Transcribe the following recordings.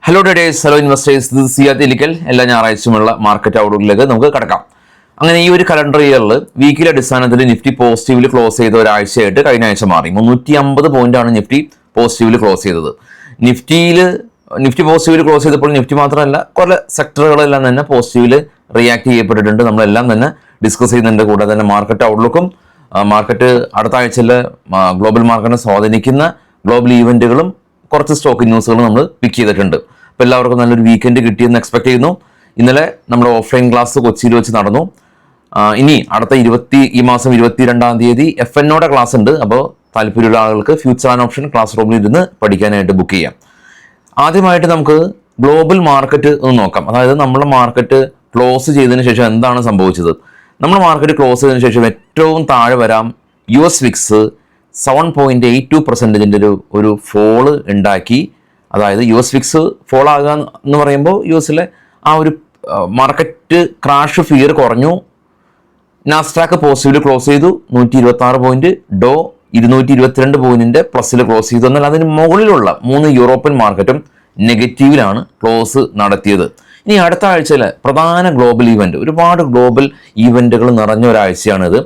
Hello ഡേഡേഴ്സ്, hello investors, ഇത് സിയാദ് ഇലിക്കൽ. എല്ലാ ഞായറാഴ്ചയുമുള്ള market ഔട്ട്ലുക്കിലേക്ക് നമുക്ക് കടക്കാം. അങ്ങനെ ഈ ഒരു കലണ്ടർ ഇയറിൽ വീക്കിലി അടിസ്ഥാനത്തിൽ നിഫ്റ്റി പോസിറ്റീവിൽ ക്ലോസ് ചെയ്ത ഒരാഴ്ചയായിട്ട് കഴിഞ്ഞ ആഴ്ച മാറി. 350 പോയിന്റാണ് നിഫ്റ്റി പോസിറ്റീവിൽ ക്ലോസ് ചെയ്തത്. നിഫ്റ്റി പോസിറ്റീവിൽ ക്ലോസ് ചെയ്തപ്പോൾ നിഫ്റ്റി മാത്രമല്ല കുറേ സെക്ടറുകളെല്ലാം തന്നെ പോസിറ്റീവിൽ റിയാക്ട് ചെയ്യപ്പെട്ടിട്ടുണ്ട്. നമ്മളെല്ലാം തന്നെ ഡിസ്കസ് ചെയ്യുന്നുണ്ട്. കൂടാതെ തന്നെ മാർക്കറ്റ് ഔട്ട്ലുക്കും മാർക്കറ്റ് അടുത്ത ആഴ്ചയിലെ ഗ്ലോബൽ മാർക്കറ്റിനെ സ്വാധീനിക്കുന്ന ഗ്ലോബൽ ഈവൻറ്റുകളും കുറച്ച് സ്റ്റോക്ക് ന്യൂസുകൾ നമ്മൾ പിക്ക് ചെയ്തിട്ടുണ്ട്. അപ്പോൾ എല്ലാവർക്കും നല്ലൊരു വീക്കെൻഡ് കിട്ടിയെന്ന് എക്സ്പെക്ട് ചെയ്യുന്നു. ഇന്നലെ നമ്മുടെ ഓഫ്ലൈൻ ക്ലാസ് കൊച്ചിയിൽ വെച്ച് നടന്നു. ഇനി അടുത്ത ഈ മാസം 22-ാം തീയതി FNOയുടെ ക്ലാസ് ഉണ്ട്. അപ്പോൾ താല്പര്യമുള്ള ആളുകൾക്ക് ഫ്യൂച്ചർ ആൻഡ് ഓപ്ഷൻ ക്ലാസ് റൂമിൽ ഇരുന്ന് പഠിക്കാനായിട്ട് ബുക്ക് ചെയ്യാം. ആദ്യമായിട്ട് നമുക്ക് ഗ്ലോബൽ മാർക്കറ്റ് ഒന്ന് നോക്കാം. അതായത് നമ്മുടെ മാർക്കറ്റ് ക്ലോസ് ചെയ്തതിന് ശേഷം എന്താണ് സംഭവിച്ചത്. നമ്മുടെ മാർക്കറ്റ് ക്ലോസ് ചെയ്തതിന് ശേഷം ഏറ്റവും താഴെ വരാം US വിക്സ് 7.82% ഒരു ഫോള് ഉണ്ടാക്കി. അതായത് US വിക്സ് ഫോൾ ആകുക എന്ന് പറയുമ്പോൾ യുഎസിലെ ആ ഒരു മാർക്കറ്റ് ക്രാഷ് ഫിയർ കുറഞ്ഞു. നാസ്ഡാക്ക് പോസിറ്റീവിൽ ക്ലോസ് ചെയ്തു 126 പോയിന്റ്, ഡോ 222 പോയിന്റിന്റെ പ്ലസിൽ ക്ലോസ് ചെയ്തു. എന്നാൽ അതിന് മുകളിലുള്ള 3 യൂറോപ്യൻ മാർക്കറ്റും നെഗറ്റീവിലാണ് ക്ലോസ് നടത്തിയത്. ഇനി അടുത്ത ആഴ്ചയിലെ പ്രധാന ഗ്ലോബൽ ഈവന്റ്, ഒരുപാട് ഗ്ലോബൽ ഈവന്റുകൾ നിറഞ്ഞ ഒരാഴ്ചയാണിത്.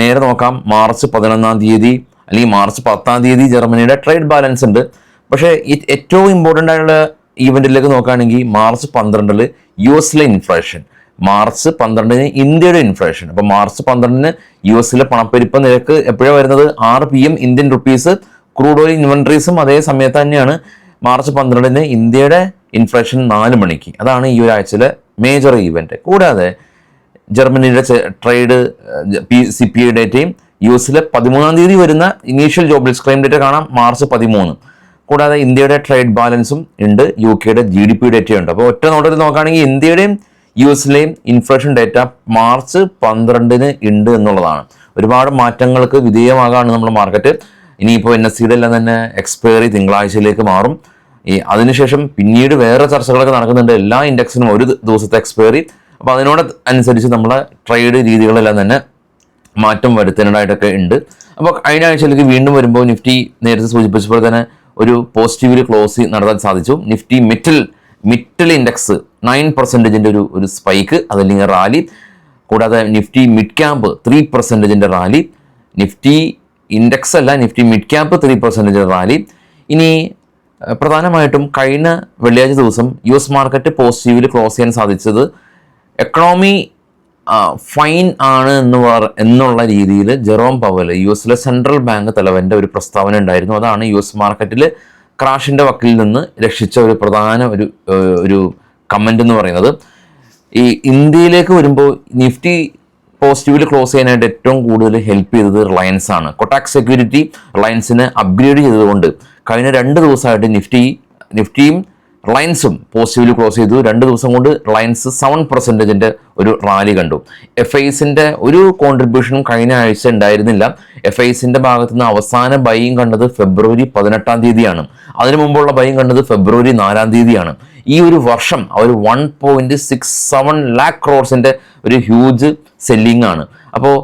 നേരെ നോക്കാം. മാർച്ച് 11-ാം തീയതി അല്ലെങ്കിൽ മാർച്ച് 10-ാം തീയതി ജർമ്മനിയുടെ ട്രേഡ് ബാലൻസ് ഉണ്ട്. പക്ഷേ ഏറ്റവും ഇമ്പോർട്ടൻ്റ് ആയിട്ടുള്ള ഈവൻറ്റിലേക്ക് നോക്കുകയാണെങ്കിൽ മാർച്ച് 12 യുഎസിലെ ഇൻഫ്ലേഷൻ, മാർച്ച് 12 ഇന്ത്യയുടെ ഇൻഫ്ലേഷൻ. അപ്പോൾ മാർച്ച് 12 യുഎസിലെ പണപ്പെരുപ്പ നിരക്ക് എപ്പോഴാണ് വരുന്നത്? 6 PM Indian rupees. Crude oil ഇൻവെൻട്രീസും അതേ സമയത്ത് തന്നെയാണ്. മാർച്ച് 12 ഇന്ത്യയുടെ ഇൻഫ്ലേഷൻ 4 മണിക്ക്. അതാണ് ഈ ഒരാഴ്ചയിലെ മേജർ ഈവൻറ്റ്. കൂടാതെ ജർമ്മനിയുടെ ട്രേഡ് CPI ഡേറ്റയും യുഎസിലെ 13-ാം തീയതി വരുന്ന ഇനീഷ്യൽ ജോബ്ലെസ് ക്ലെയിം ഡേറ്റ കാണാം, മാർച്ച് 13. കൂടാതെ ഇന്ത്യയുടെ ട്രേഡ് ബാലൻസും ഉണ്ട്, UK GDP ഡേറ്റയുണ്ട്. അപ്പോൾ ഒറ്റ നോട്ടത്തിൽ നോക്കുകയാണെങ്കിൽ ഇന്ത്യയുടെയും യുഎസിലെയും ഇൻഫ്ലേഷൻ ഡേറ്റ മാർച്ച് 12 ഉണ്ട് എന്നുള്ളതാണ്. ഒരുപാട് മാറ്റങ്ങൾക്ക് വിധേയമാകാണ് നമ്മുടെ മാർക്കറ്റ്. ഇനിയിപ്പോൾ NSEയുടെ എല്ലാം തന്നെ എക്സ്പയറി തിങ്കളാഴ്ചയിലേക്ക് മാറും. അതിനുശേഷം പിന്നീട് വേറെ ചർച്ചകളൊക്കെ നടക്കുന്നുണ്ട്. എല്ലാ ഇൻഡെക്സിനും ഒരു ദിവസത്തെ എക്സ്പയറി. അപ്പോൾ അതിനോട് അനുസരിച്ച് നമ്മളെ ട്രേഡ് രീതികളെല്ലാം തന്നെ മാറ്റം വരുത്തേണ്ടതായിട്ടൊക്കെ ഉണ്ട്. അപ്പോൾ കഴിഞ്ഞ ആഴ്ചയിലേക്ക് വീണ്ടും വരുമ്പോൾ നിഫ്റ്റി നേരത്തെ സൂചിപ്പിച്ചപ്പോൾ തന്നെ ഒരു പോസിറ്റീവിൽ ക്ലോസ് നടത്താൻ സാധിച്ചു. നിഫ്റ്റി മിറ്റൽ ഇൻഡെക്സ് 9% ഒരു സ്പൈക്ക്, അതല്ലെങ്കിൽ റാലി. കൂടാതെ Nifty mid camp 3% rally. Nifty index അല്ല, നിഫ്റ്റി മിഡ് ക്യാമ്പ് 3% റാലി. ഇനി പ്രധാനമായിട്ടും കഴിഞ്ഞ വെള്ളിയാഴ്ച ദിവസം US മാർക്കറ്റ് പോസിറ്റീവിൽ ക്ലോസ് ചെയ്യാൻ സാധിച്ചത് എക്കണോമി ഫൈൻ ആണ് എന്നുള്ള രീതിയിൽ ജെറോം പവൽ, യുഎസിലെ സെൻട്രൽ ബാങ്ക് തലവൻ്റെ ഒരു പ്രസ്താവന ഉണ്ടായിരുന്നു. അതാണ് US മാർക്കറ്റിൽ ക്രാഷിൻ്റെ വക്കിൽ നിന്ന് രക്ഷിച്ച ഒരു പ്രധാന ഒരു കമൻ്റ് എന്ന് പറയുന്നത്. ഈ ഇന്ത്യയിലേക്ക് വരുമ്പോൾ നിഫ്റ്റി പോസിറ്റീവിൽ ക്ലോസ് ചെയ്യാനായിട്ട് ഏറ്റവും കൂടുതൽ ഹെൽപ്പ് ചെയ്തത് റിലയൻസ് ആണ്. കൊട്ടാക് സെക്യൂരിറ്റി റിലയൻസിനെ അപ്ഗ്രേഡ് ചെയ്തതുകൊണ്ട് കഴിഞ്ഞ 2 ദിവസമായിട്ട് നിഫ്റ്റിയും റിലയൻസും പോസിറ്റീവിൽ ക്ലോസ് ചെയ്തു. 2 ദിവസം കൊണ്ട് റിലയൻസ് 7% ഒരു റാലി കണ്ടു. FISന്റെ ഒരു കോൺട്രിബ്യൂഷനും കഴിഞ്ഞ ആഴ്ച ഉണ്ടായിരുന്നില്ല. FISന്റെ ഭാഗത്തു നിന്ന് അവസാന ബൈയും കണ്ടത് ഫെബ്രുവരി 18-ാം തീയതിയാണ്. അതിനു മുമ്പുള്ള ബൈയും കണ്ടത് ഫെബ്രുവരി 4-ാം തീയതിയാണ്. ഈ ഒരു വർഷം അവർ 1.67 lakh crores ഒരു ഹ്യൂജ് സെല്ലിംഗ് ആണ്. അപ്പോൾ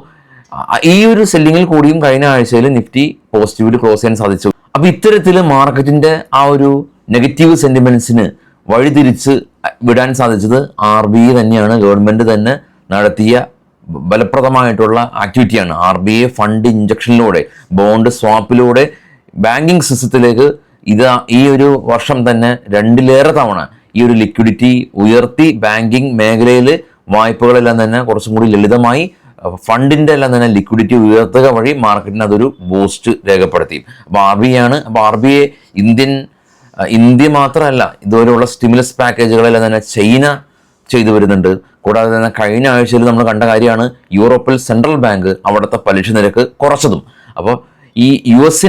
ഈ ഒരു സെല്ലിങ്ങിൽ കൂടിയും കഴിഞ്ഞ ആഴ്ചയിൽ നിഫ്റ്റി പോസിറ്റീവിൽ ക്ലോസ് ചെയ്യാൻ സാധിച്ചു. അപ്പോൾ ഇത്തരത്തിൽ മാർക്കറ്റിൻ്റെ ആ ഒരു നെഗറ്റീവ് സെന്റിമെന്റ്സിന് വഴിതിരിച്ച് വിടാൻ സാധിച്ചത് RBI തന്നെയാണ്. ഗവൺമെന്റ് തന്നെ നടത്തിയ ഫലപ്രദമായിട്ടുള്ള ആക്ടിവിറ്റിയാണ്. RBI ഫണ്ട് ഇഞ്ചക്ഷനിലൂടെ, ബോണ്ട് സ്വാപ്പിലൂടെ ബാങ്കിങ് സിസ്റ്റത്തിലേക്ക് ഈ ഒരു വർഷം തന്നെ 2ലേറെ തവണ ഈ ഒരു ലിക്വിഡിറ്റി ഉയർത്തി ബാങ്കിങ് മേഖലയിൽ വായ്പകളെല്ലാം തന്നെ കുറച്ചും കൂടി ലളിതമായി ഫണ്ടിൻ്റെ എല്ലാം തന്നെ ലിക്വിഡിറ്റി ഉയർത്തുക വഴി മാർക്കറ്റിന് അതൊരു ബൂസ്റ്റ് രേഖപ്പെടുത്തി. അപ്പോൾ RBI ആണ്. അപ്പോൾ RBI ഇന്ത്യ മാത്രമല്ല, ഇതുപോലെയുള്ള സ്റ്റിമുലസ് പാക്കേജുകളെല്ലാം തന്നെ ചൈന ചെയ്തു വരുന്നുണ്ട്. കൂടാതെ തന്നെ കഴിഞ്ഞ ആഴ്ചയിൽ നമ്മൾ കണ്ട കാര്യമാണ് യൂറോപ്പിൽ സെൻട്രൽ ബാങ്ക് അവിടുത്തെ പലിശ നിരക്ക് കുറച്ചതും. അപ്പോൾ ഈ US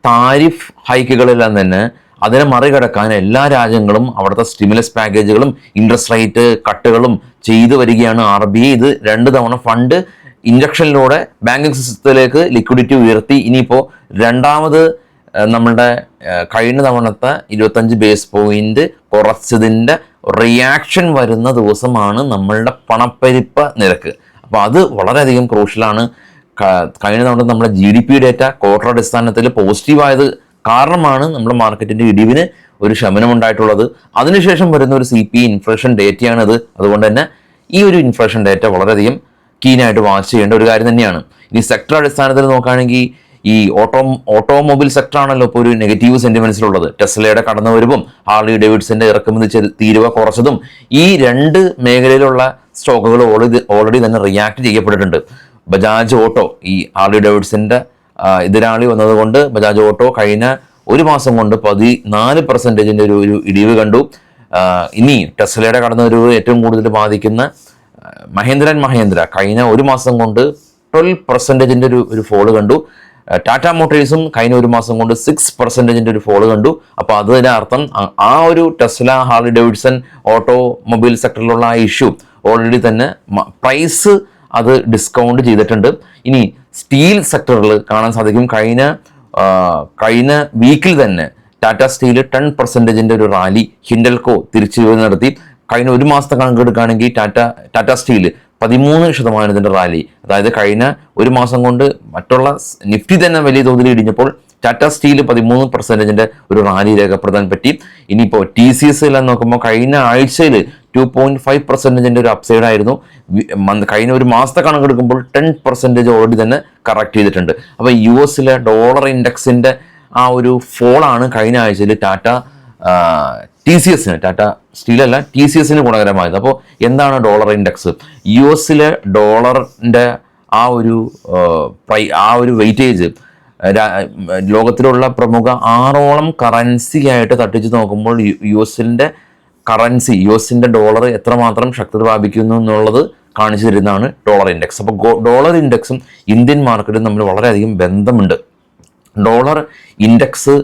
താരിഫ് ഹൈക്കുകളെല്ലാം തന്നെ അതിനെ മറികടക്കാൻ എല്ലാ രാജ്യങ്ങളും അവിടുത്തെ സ്റ്റിമുലസ് പാക്കേജുകളും ഇൻട്രസ്റ്റ് റേറ്റ് കട്ടുകളും ചെയ്തു വരികയാണ്. RBI ഇത് 2 തവണ ഫണ്ട് ഇഞ്ചക്ഷനിലൂടെ ബാങ്കിങ് സിസ്റ്റത്തിലേക്ക് ലിക്വിഡിറ്റി ഉയർത്തി. ഇനിയിപ്പോൾ രണ്ടാമത് നമ്മളുടെ കഴിഞ്ഞ തവണത്തെ 25 ബേസ് പോയിന്റ് കുറച്ചതിൻ്റെ റിയാക്ഷൻ വരുന്ന ദിവസമാണ് നമ്മളുടെ പണപ്പെരുപ്പ നിരക്ക്. അപ്പോൾ അത് വളരെയധികം ക്രൂഷ്യലാണ്. കഴിഞ്ഞ തവണ നമ്മുടെ GDP ഡേറ്റ ക്വാർട്ടർ അടിസ്ഥാനത്തിൽ പോസിറ്റീവായത് കാരണമാണ് നമ്മുടെ മാർക്കറ്റിൻ്റെ ഇടിവിന് ഒരു ശമനം ഉണ്ടായിട്ടുള്ളത്. അതിനുശേഷം വരുന്ന ഒരു CPI ഇൻഫ്ലേഷൻ ഡേറ്റയാണിത്. അതുകൊണ്ട് തന്നെ ഈ ഒരു ഇൻഫ്ലേഷൻ ഡേറ്റ വളരെയധികം കീനായിട്ട് വാച്ച് ചെയ്യേണ്ട ഒരു കാര്യം തന്നെയാണ്. ഇനി സെക്ടർ അടിസ്ഥാനത്തിൽ നോക്കുകയാണെങ്കിൽ ഈ ഓട്ടോമൊബൈൽ സെക്ടറാണല്ലോ ഇപ്പോൾ ഒരു നെഗറ്റീവ് സെന്റിമെന്റ്സിലുള്ളത്. ടെസ്ലയുടെ കടന്നുവരവും ഹാർലി ഡേവിഡ്സന്റെ ഇറക്കുമതി തീരുവ കുറച്ചതും ഈ രണ്ട് മേഖലയിലുള്ള സ്റ്റോക്കുകൾ ഓൾറെഡി തന്നെ റിയാക്ട് ചെയ്യപ്പെട്ടിട്ടുണ്ട്. ബജാജ് ഓട്ടോ, ഈ ഹാർലി ഡേവിഡ്സന്റെ എതിരാളി വന്നതുകൊണ്ട് ബജാജ് ഓട്ടോ കഴിഞ്ഞ ഒരു മാസം കൊണ്ട് 14% ഒരു ഇടിവ് കണ്ടു. ഇനി ടെസ്ലയുടെ കടന്നുവരവ് ഏറ്റവും കൂടുതൽ ബാധിക്കുന്ന മഹേന്ദ്ര കഴിഞ്ഞ ഒരു മാസം കൊണ്ട് 12% ഒരു ഫോള് കണ്ടു. ടാറ്റ മോട്ടോഴ്സും കഴിഞ്ഞ ഒരു മാസം കൊണ്ട് 6% ഒരു ഫോള് കണ്ടു. അപ്പോൾ അതിന്റെ അർത്ഥം ആ ഒരു ടെസ്ല, ഹാർലി ഡേവിഡ്സൺ ഓട്ടോമൊബൈൽ സെക്ടറിലുള്ള ആ ഇഷ്യൂ ഓൾറെഡി തന്നെ പ്രൈസ് അത് ഡിസ്കൗണ്ട് ചെയ്തിട്ടുണ്ട്. ഇനി സ്റ്റീൽ സെക്ടറിൽ കാണാൻ സാധിക്കും, കഴിഞ്ഞ വീക്കിൽ തന്നെ ടാറ്റ സ്റ്റീൽ 10% ഒരു റാലി ഹിൻഡൽകോ തിരിച്ചു നടത്തി. കഴിഞ്ഞ ഒരു മാസത്തെ കണക്കെടുക്കുകയാണെങ്കിൽ ടാറ്റ സ്റ്റീൽ 13% റാലി. അതായത് കഴിഞ്ഞ ഒരു മാസം കൊണ്ട് മറ്റുള്ള നിഫ്റ്റി തന്നെ വലിയ തോതിൽ ഇടിഞ്ഞപ്പോൾ ടാറ്റ സ്റ്റീൽ 13% ഒരു റാലി രേഖപ്പെടുത്താൻ പറ്റി. ഇനിയിപ്പോൾ TCS എല്ലാം നോക്കുമ്പോൾ കഴിഞ്ഞ ആഴ്ചയിൽ 2.5% ഒരു അപ്സൈഡ് ആയിരുന്നു. കഴിഞ്ഞ ഒരു മാസത്തെ കണക്കെടുക്കുമ്പോൾ 10% ഓൾറെഡി തന്നെ കറക്റ്റ് ചെയ്തിട്ടുണ്ട്. അപ്പോൾ US ഡോളർ ഇൻഡെക്സിന്റെ ആ ഒരു ഫോളാണ് കഴിഞ്ഞ ആഴ്ചയിൽ ടാറ്റ സ്റ്റീലല്ല TCSന് ഗുണകരമായത്. അപ്പോൾ എന്താണ് ഡോളർ ഇൻഡെക്സ്? US ഡോളറിന്റെ ആ ഒരു വെയിറ്റേജ് ലോകത്തിലുള്ള പ്രമുഖ 6ഓളം കറൻസി ആയിട്ട് തട്ടിച്ച് നോക്കുമ്പോൾ യുഎസിന്റെ ഡോളർ എത്രമാത്രം ശക്തി പ്രാപിക്കുന്നു എന്നുള്ളത് കാണിച്ചു തരുന്നതാണ് ഡോളർ ഇൻഡെക്സ്. അപ്പോൾ ഡോളർ ഇൻഡെക്സും ഇന്ത്യൻ മാർക്കറ്റും തമ്മിൽ വളരെയധികം ബന്ധമുണ്ട്. Dollar index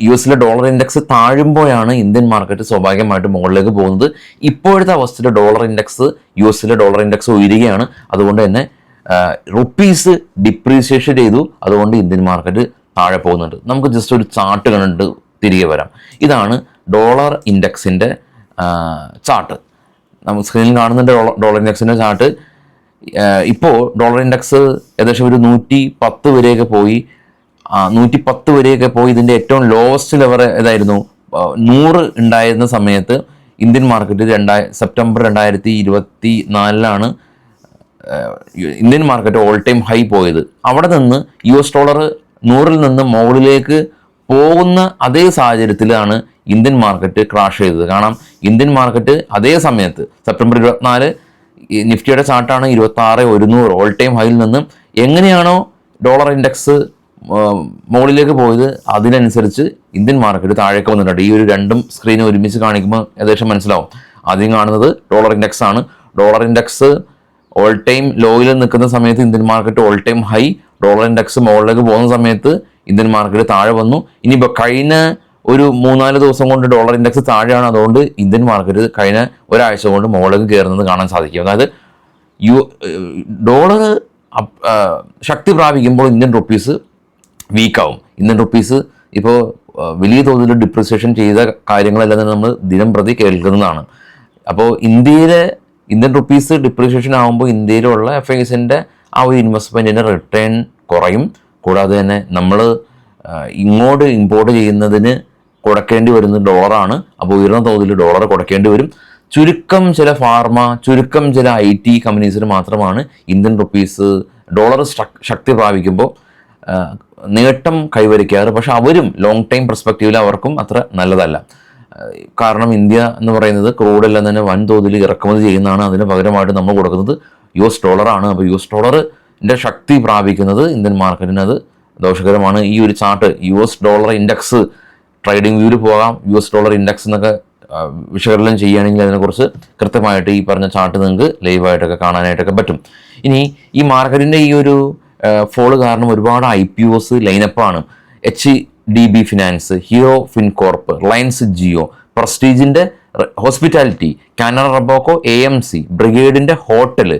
US dollar index താഴുമ്പോഴാണ് ഇന്ത്യൻ മാർക്കറ്റ് സ്വാഭാവികമായിട്ട് മുകളിലേക്ക് പോകുന്നത്. ഇപ്പോഴത്തെ അവസ്ഥയിൽ dollar index US dollar index ഉയരുകയാണ്. അതുകൊണ്ട് തന്നെ റുപ്പീസ് ഡിപ്രീസിയേഷൻ ചെയ്തു. അതുകൊണ്ട് ഇന്ത്യൻ മാർക്കറ്റ് താഴെ പോകുന്നുണ്ട്. നമുക്ക് ജസ്റ്റ് ഒരു ചാർട്ട് കണ്ടിട്ട് തിരികെ വരാം. ഇതാണ് ഡോളർ ഇൻഡെക്സിൻ്റെ ചാർട്ട്. നമുക്ക് സ്ക്രീനിൽ കാണുന്നുണ്ട് ഡോളർ ഇൻഡെക്സിൻ്റെ ചാർട്ട്. ഇപ്പോൾ ഡോളർ ഇൻഡെക്സ് ഏകദേശം ഒരു 110 വരെയൊക്കെ പോയി. 110 വരെയൊക്കെ പോയി. ഇതിൻ്റെ ഏറ്റവും ലോവസ്റ്റ് ലെവൽ ഏതായിരുന്നു? 100 ഉണ്ടായിരുന്ന സമയത്ത് Indian market September 2024 Indian market all time high പോയത്. അവിടെ നിന്ന് US ഡോളർ 100-ൽ നിന്ന് മുകളിലേക്ക് പോകുന്ന അതേ സാഹചര്യത്തിലാണ് ഇന്ത്യൻ മാർക്കറ്റ് ക്രാഷ് ചെയ്തത്. കാരണം ഇന്ത്യൻ മാർക്കറ്റ് അതേ സമയത്ത് സെപ്റ്റംബർ 24 നിഫ്റ്റിയുടെ ചാർട്ടാണ് 26,100 ഓൾ ടൈം ഹൈയിൽ നിന്ന് എങ്ങനെയാണോ ഡോളർ ഇൻഡെക്സ് മുകളിലേക്ക് പോയത് അതിനനുസരിച്ച് ഇന്ത്യൻ മാർക്കറ്റ് താഴേക്ക് വന്നിട്ടുണ്ട്. ഈ ഒരു രണ്ടും സ്ക്രീൻ ഒരുമിച്ച് കാണിക്കുമ്പോൾ ഏകദേശം മനസ്സിലാവും. ആദ്യം കാണുന്നത് ഡോളർ ഇൻഡെക്സ് ആണ്. ഡോളർ ഇൻഡെക്സ് ഓൾ ടൈം ലോയിൽ നിൽക്കുന്ന സമയത്ത് Indian market all time high. Dollar index മുകളിലേക്ക് പോകുന്ന സമയത്ത് ഇന്ത്യൻ മാർക്കറ്റ് താഴെ വന്നു. ഇനിയിപ്പോൾ കഴിഞ്ഞ ഒരു 3-4 ദിവസം കൊണ്ട് ഡോളർ ഇൻഡെക്സ് താഴെയാണ്. അതുകൊണ്ട് ഇന്ത്യൻ മാർക്കറ്റ് കഴിഞ്ഞ ഒരാഴ്ച കൊണ്ട് മുകളിലേക്ക് കയറുന്നത് കാണാൻ സാധിക്കും. അതായത് ഡോളർ ശക്തി പ്രാപിക്കുമ്പോൾ ഇന്ത്യൻ റുപ്പീസ് വീക്കാവും. ഇന്ത്യൻ റുപ്പീസ് ഇപ്പോൾ വലിയ തോതിൽ ഡിപ്രിസിയേഷൻ ചെയ്ത കാര്യങ്ങളെല്ലാം തന്നെ നമ്മൾ ദിനം പ്രതി കേൾക്കുന്നതാണ്. അപ്പോൾ ഇന്ത്യൻ റുപ്പീസ് ഡിപ്രിസിയേഷൻ ആകുമ്പോൾ ഇന്ത്യയിലുള്ള FISന്റെ ആ ഒരു ഇൻവെസ്റ്റ്മെൻറ്റിൻ്റെ റിട്ടേൺ കുറയും. കൂടാതെ തന്നെ നമ്മൾ ഇങ്ങോട്ട് ഇമ്പോർട്ട് ചെയ്യുന്നതിന് കൊടുക്കേണ്ടി വരുന്നത് ഡോളറാണ്. അപ്പോൾ ഉയർന്ന തോതിൽ ഡോളർ കൊടുക്കേണ്ടി വരും. ചുരുക്കം ചില ഫാർമ, ചുരുക്കം ചില IT കമ്പനീസിന് മാത്രമാണ് ഇന്ത്യൻ റുപ്പീസ് ഡോളർ ശക്തി പ്രാപിക്കുമ്പോൾ നേട്ടം കൈവരിക്കാറ്. പക്ഷെ അവരും ലോങ് ടൈം പെർസ്പെക്റ്റീവിൽ അവർക്കും അത്ര നല്ലതല്ല. കാരണം ഇന്ത്യ എന്ന് പറയുന്നത് ക്രൂഡെല്ലാം തന്നെ വൻതോതിൽ ഇറക്കുമതി ചെയ്യുന്നതാണ്. അതിന് പകരമായിട്ട് നമ്മൾ കൊടുക്കുന്നത് US ഡോളറാണ്. അപ്പോൾ US ഡോളറിൻ്റെ ശക്തി പ്രാപിക്കുന്നത് ഇന്ത്യൻ മാർക്കറ്റിന് അത് ദോഷകരമാണ്. ഈ ഒരു chart US dollar index trading വ്യൂവിൽ പോകാം. US ഡോളർ ഇൻഡെക്സ് എന്നൊക്കെ വിശകലനം ചെയ്യുകയാണെങ്കിൽ അതിനെക്കുറിച്ച് കൃത്യമായിട്ട് ഈ പറഞ്ഞ ചാർട്ട് നിങ്ങൾക്ക് ലൈവായിട്ടൊക്കെ കാണാനായിട്ടൊക്കെ പറ്റും. ഇനി ഈ മാർക്കറ്റിൻ്റെ ഈ ഒരു ഫോള് കാരണം ഒരുപാട് IPOs ലൈനപ്പാണ്. HDB finance, Hero FinCorp, Reliance Jio, പ്രസ്റ്റീജിൻ്റെ ഹോസ്പിറ്റാലിറ്റി, കാനറ റബോക്കോ, AMC, ബ്രിഗേഡിൻ്റെ ഹോട്ടൽ,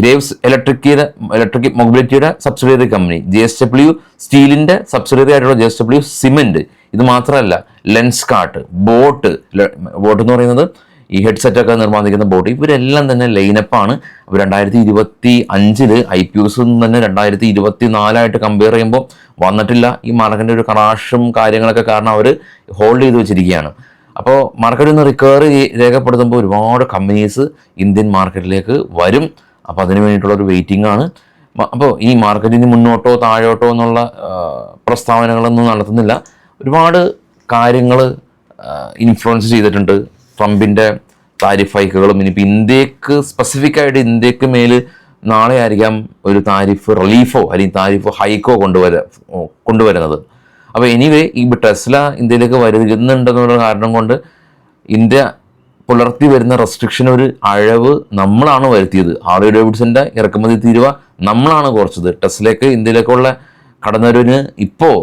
ഗ്രേവ്സ് ഇലക്ട്രിക് മൊബിലിറ്റിയുടെ സബ്സിഡിയറി കമ്പനി, JSW സ്റ്റീലിൻ്റെ സബ്സിഡിയറി ആയിട്ടുള്ള JSW സിമെൻറ്റ്. ഇത് മാത്രമല്ല ലെൻസ്കാർട്ട്, ബോട്ട് എന്ന് പറയുന്നത് ഈ ഹെഡ്സെറ്റൊക്കെ നിർമ്മാണിക്കുന്ന ബോട്ട്, ഇവരെല്ലാം തന്നെ ലൈനപ്പാണ്. അപ്പോൾ 2025 IPOs തന്നെ 2024 കമ്പയർ ചെയ്യുമ്പോൾ വന്നിട്ടില്ല. ഈ മാർക്കറ്റിൻ്റെ ഒരു ക്രാഷും കാര്യങ്ങളൊക്കെ കാരണം അവർ ഹോൾഡ് ചെയ്ത് വെച്ചിരിക്കുകയാണ്. അപ്പോൾ മാർക്കറ്റ് ഒന്ന് റിക്കവർ രേഖപ്പെടുത്തുമ്പോൾ ഒരുപാട് കമ്പനീസ് ഇന്ത്യൻ മാർക്കറ്റിലേക്ക് വരും. അപ്പോൾ അതിന് വേണ്ടിയിട്ടുള്ളൊരു വെയിറ്റിംഗ് ആണ്. അപ്പോൾ ഈ മാർക്കറ്റിന് മുന്നോട്ടോ താഴോട്ടോ എന്നുള്ള പ്രസ്താവനകളൊന്നും നടത്തുന്നില്ല. ഒരുപാട് കാര്യങ്ങൾ ഇൻഫ്ലുവൻസ് ചെയ്തിട്ടുണ്ട്. ട്രംപിൻ്റെ താരിഫ് ഹൈക്കുകളും ഇനിയിപ്പോൾ ഇന്ത്യക്ക് സ്പെസിഫിക്കായിട്ട് ഇന്ത്യക്ക് മേൽ നാളെ ആയിരിക്കാം ഒരു താരിഫ് റിലീഫോ അല്ലെങ്കിൽ താരിഫ് ഹൈക്കോ കൊണ്ടുവരുന്നത്. അപ്പോൾ എനിവേ ഈ ടെസ്ല ഇന്ത്യയിലേക്ക് വരുന്നുണ്ടെന്നുള്ള കാരണം കൊണ്ട് ഇന്ത്യ പുലർത്തി വരുന്ന റെസ്ട്രിക്ഷൻ ഒരു അഴവ് നമ്മളാണ് വരുത്തിയത്. ഹാർലി ഡേവിഡ്സന്റെ ഇറക്കുമതി തീരുവ നമ്മളാണ് കുറച്ചത്. ടെസ്ലയ്ക്ക് ഇന്ത്യയിലേക്കുള്ള കടന്നുവരവിന് ഇപ്പോൾ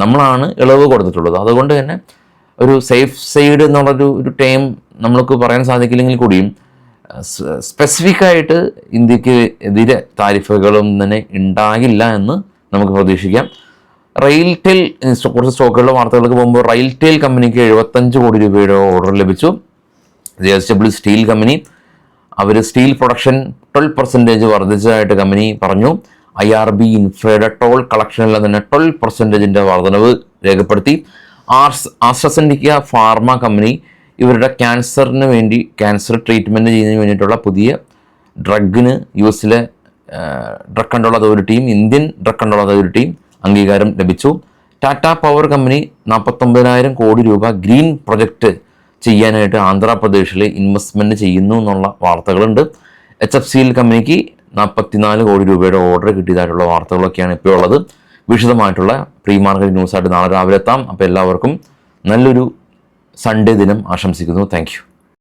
നമ്മളാണ് ഇളവ് കൊടുത്തിട്ടുള്ളത്. അതുകൊണ്ട് തന്നെ ഒരു സേഫ് സൈഡ് എന്നുള്ളൊരു ടൈം നമ്മൾക്ക് പറയാൻ സാധിക്കില്ലെങ്കിൽ കൂടിയും സ്പെസിഫിക്കായിട്ട് ഇന്ത്യക്ക് എതിരെ താരിഫുകളും തന്നെ ഉണ്ടാകില്ല എന്ന് നമുക്ക് പ്രതീക്ഷിക്കാം. റെയിൽടെൽ കുറച്ച് സ്റ്റോക്കുകളുടെ വാർത്തകൾക്ക് പോകുമ്പോൾ റെയിൽടെൽ കമ്പനിക്ക് 75 കോടി രൂപയുടെ ഓർഡർ ലഭിച്ചു. JSW സ്റ്റീൽ കമ്പനി അവർ സ്റ്റീൽ പ്രൊഡക്ഷൻ 12% വർദ്ധിച്ചതായിട്ട് കമ്പനി പറഞ്ഞു. IRB ഇൻഫ്രയുടെ ടോൾ കളക്ഷനിൽ തന്നെ 12% വർധനവ് രേഖപ്പെടുത്തി. ആസ്ട്രസെനിക്ക ഫാർമ കമ്പനി ഇവരുടെ ക്യാൻസറിന് വേണ്ടി ക്യാൻസർ ട്രീറ്റ്മെൻറ്റ് ചെയ്യുന്നതിന് വേണ്ടിയിട്ടുള്ള പുതിയ ഡ്രഗിന് US ഡ്രഗ് കൺട്രോൾ അതോറിറ്റിയും ഇന്ത്യൻ ഡ്രഗ് കൺട്രോൾ അതോറിറ്റിയും അംഗീകാരം ലഭിച്ചു. ടാറ്റ പവർ കമ്പനി 49,000 കോടി രൂപ ഗ്രീൻ പ്രൊജക്റ്റ് ചെയ്യാനായിട്ട് ആന്ധ്രാപ്രദേശിൽ ഇൻവെസ്റ്റ്മെൻറ്റ് ചെയ്യുന്നു എന്നുള്ള വാർത്തകളുണ്ട്. HFCL കമ്പനിക്ക് 44 കോടി രൂപയുടെ ഓർഡർ കിട്ടിയതായിട്ടുള്ള വാർത്തകളൊക്കെയാണ് ഇപ്പോൾ ഉള്ളത്. വിശദമായിട്ടുള്ള പ്രീ മാർക്കറ്റ് ന്യൂസായിട്ട് നാളെ രാവിലെ എത്താം. അപ്പോൾ എല്ലാവർക്കും നല്ലൊരു സൺഡേ ദിനം ആശംസിക്കുന്നു. Thank you.